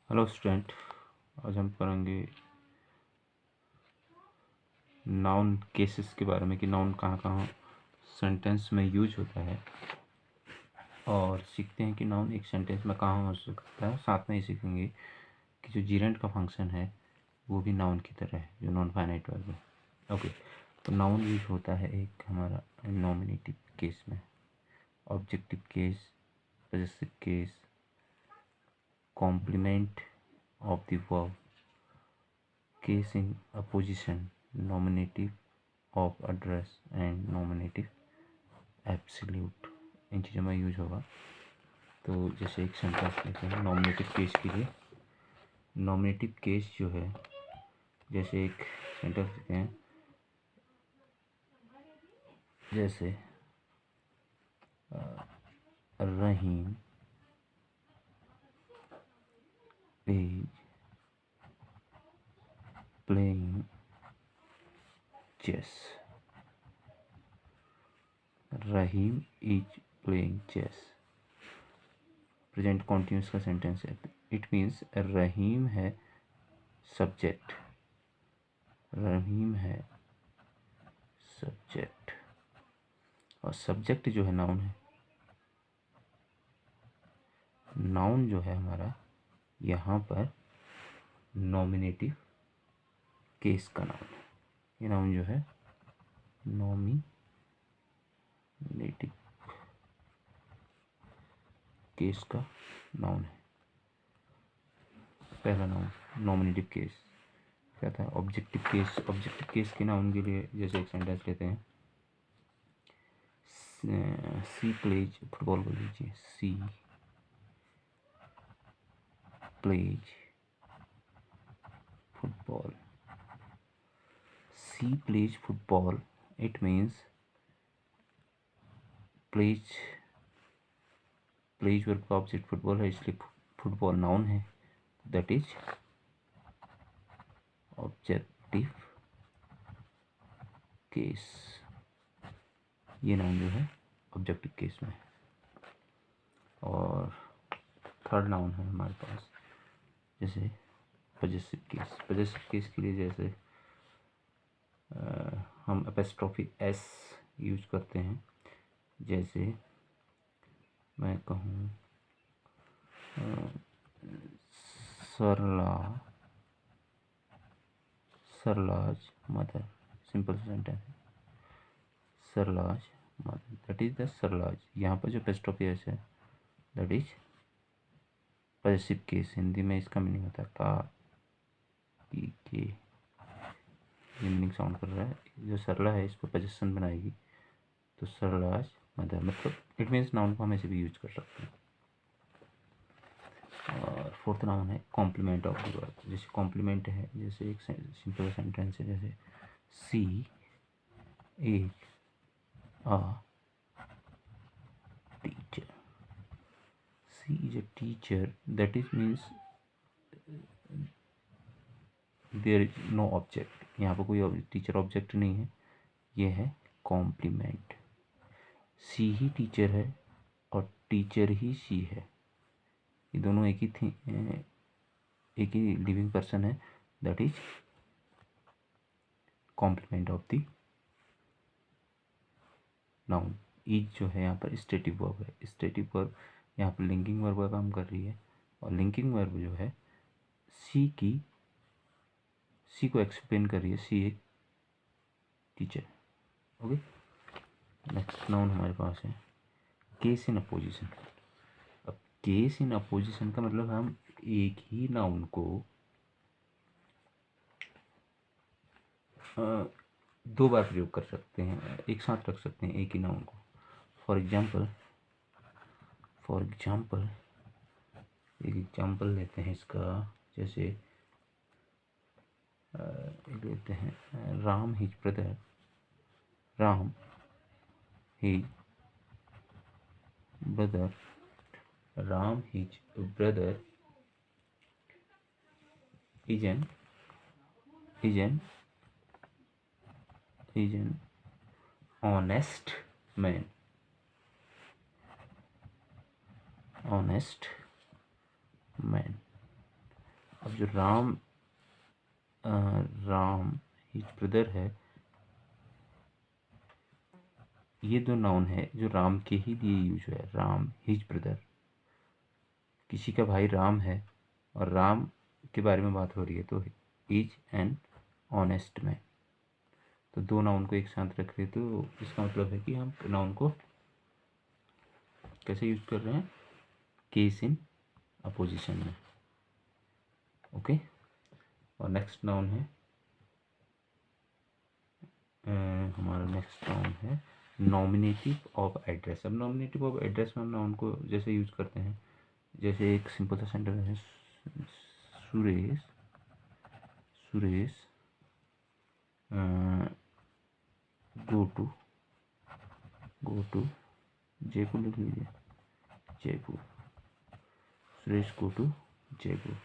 Hello student, आज हम करेंगे नाउन केसेस के बारे में कि नाउन कहाँ कहाँ सेंटेंस में यूज होता है, और सीखते हैं कि नाउन एक सेंटेंस में कहाँ हो सकता है। साथ में ही सीखेंगे कि जो जीरेंट का फंक्शन है वो भी नाउन की तरह है, जो नॉन फाइनाइट वर्ब है। ओके, तो नाउन यूज होता है एक हमारा नॉमिनेटिव केस में, objective case, possessive case, complement of the verb, case in apposition, nominative of address and nominative absolute, इन चीज़ों में यूज होगा। तो जैसे एक सेंटेंस लेते हैं नॉमिनेटिव केस के लिए। नॉमिनेटिव केस जो है, जैसे एक सेंटेंस लेते हैं, जैसे Rahim is playing chess. Rahim is playing chess present continuous का सेंटेंस है। इट मीन्स रहीम है सब्जेक्ट, रहीम है सब्जेक्ट, और सब्जेक्ट जो है नाउन है। नाउन जो है हमारा यहाँ पर नॉमिनेटिव केस का नाउन है। ये नाउन जो है नॉमिनेटिव केस का नाउन है। पहला नाउन नॉमिनेटिव केस क्या था? Objective case. ऑब्जेक्टिव केस के नाउन के लिए जैसे एक सेंटेंस लेते हैं, सी प्लेज, फुटबॉल बोल लीजिए, she plays football. She plays football, it means plays verb का ऑब्जेक्ट फुटबॉल है, इसलिए फुटबॉल नाउन है। That is objective case. ये नाउन जो है ऑब्जेक्टिव केस में। और थर्ड नाउन है हमारे पास जैसे पॉजेसिव केस। पॉजेसिव केस के लिए जैसे हम एपोस्ट्रोफी एस यूज करते हैं। जैसे मैं कहूँ सरला, सरलाज मदर, सिंपल सेंटेंस है, सरलाज मदर, दैट इज द सरलाज। यहाँ पर जो एपोस्ट्रोफी एस है that is possessive case. Hindi में इसका मीनिंग होता है का की के, ये मीनिंग साउंड कर रहा है। जो सरला है इस पर पोजेशन बनाएगी तो सरलाज मदर, मतलब इट मीन्स नाउन को हम ऐसे भी यूज कर सकते हैं। और फोर्थ नाउन है कॉम्प्लीमेंट ऑफ द वर्ब। जैसे कॉम्प्लीमेंट है, जैसे एक सिंपल सेंटेंस है, जैसे she is a teacher. She is a teacher, that is means there is no object. यहाँ पर कोई टीचर ऑब्जेक्ट नहीं है, ये है कॉम्प्लीमेंट। सी ही टीचर है और टीचर ही सी है, ये दोनों एक ही लिविंग पर्सन है। That is complement of the noun. Is जो है यहाँ पर स्टेटिव वर्ब है। स्टेटिव वर्ब यहाँ पर लिंकिंग वर्ब का काम कर रही है, और लिंकिंग वर्ब जो है सी को एक्सप्लेन कर रही है। सी एक टीचर। ओके, नेक्स्ट नाउन हमारे पास है केस इन अपोजिशन। अब केस इन अपोजिशन का मतलब हम एक ही नाउन को दो बार प्रयोग कर सकते हैं, एक साथ रख सकते हैं एक ही नाउन को। फॉर एग्जाम्पल एक एग्जाम्पल लेते हैं इसका। जैसे एक लेते हैं Ram his brother, Ram his brother, Ram his brother is an honest man, honest man। अब जो राम हिज ब्रदर है, ये दो नाउन है जो राम के ही लिए यूज हुआ है। राम हिज ब्रदर, किसी का भाई राम है और राम के बारे में बात हो रही है, तो इज एन ऑनेस्ट मैन। तो दो नाउन को एक साथ रख रहे, तो इसका मतलब है कि हम नाउन को कैसे यूज कर रहे हैं, केस इन अपोजिशन में। ओके, और नेक्स्ट नाउन है हमारा नेक्स्ट नाउन है नॉमिनेटिव ऑफ एड्रेस। अब नॉमिनेटिव ऑफ एड्रेस में हम नाउन को जैसे यूज करते हैं, जैसे एक सिंपल सा सेंटेंस है, सुरेश गो टू जयपुर, लिख लीजिए Jaipur, Suresh go to Jaipur.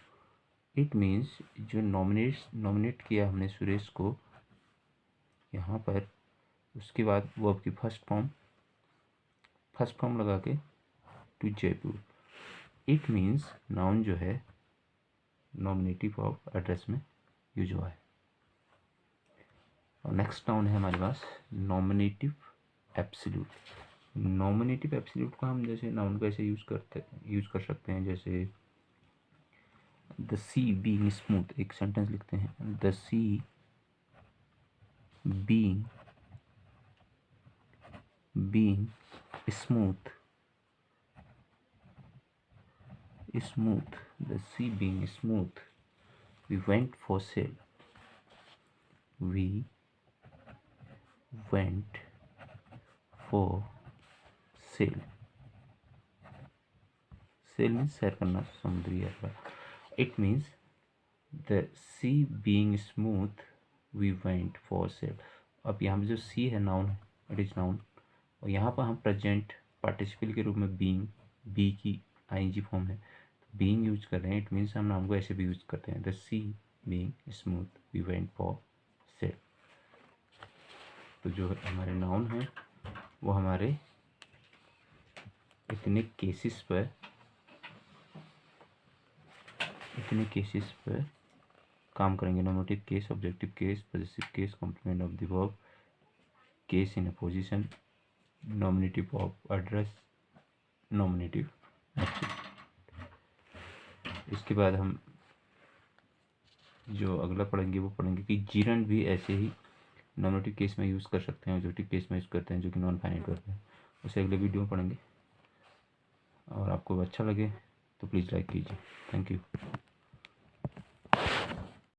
It means जो नॉमिनेट किया हमने सुरेश को यहाँ पर, उसके बाद वर्ब की फर्स्ट फॉर्म लगा के to Jaipur. It means noun जो है नॉमिनेटिव ऑफ एड्रेस में यूज हुआ है। और नेक्स्ट नाउन है हमारे पास नॉमिनेटिव एब्सोल्यूट। नॉमिनेटिव एब्सोल्यूट को हम जैसे नाउन को ऐसे यूज कर सकते हैं, जैसे द सी बीइंग स्मूथ, एक सेंटेंस लिखते हैं, the sea being smooth, the sea being smooth, we went for sail, we went for sail means सैर करना, समुद्री यात्रा। It means the sea being smooth, we went for sail। अब यहाँ पे जो सी है नाउन है, इट इज नाउन, और यहाँ पर हम प्रेजेंट पार्टिसिपल के रूप में बीइंग, बी की आईएनजी फॉर्म है, तो बीइंग यूज कर रहे हैं। इट मीन्स हम नाउन को ऐसे भी यूज करते हैं, the sea being smooth, we went for sail. तो जो हमारे नाउन हैं वो हमारे इतने केसेस पर काम करेंगे। Nominative case, objective case, positive case, complement of the verb, case in apposition, nominative of address, nominative absolute. इसके बाद हम जो अगला पढ़ेंगे वो पढ़ेंगे कि जीरंड भी ऐसे ही नॉमिनेटिव केस में यूज़ कर सकते हैं, ऑब्जेक्टिव केस में यूज़ करते हैं, जो कि नॉन फाइनाइट वर्ब है। उसे अगले वीडियो में पढ़ेंगे। और आपको अच्छा लगे तो प्लीज़ लाइक कीजिए। Thank you.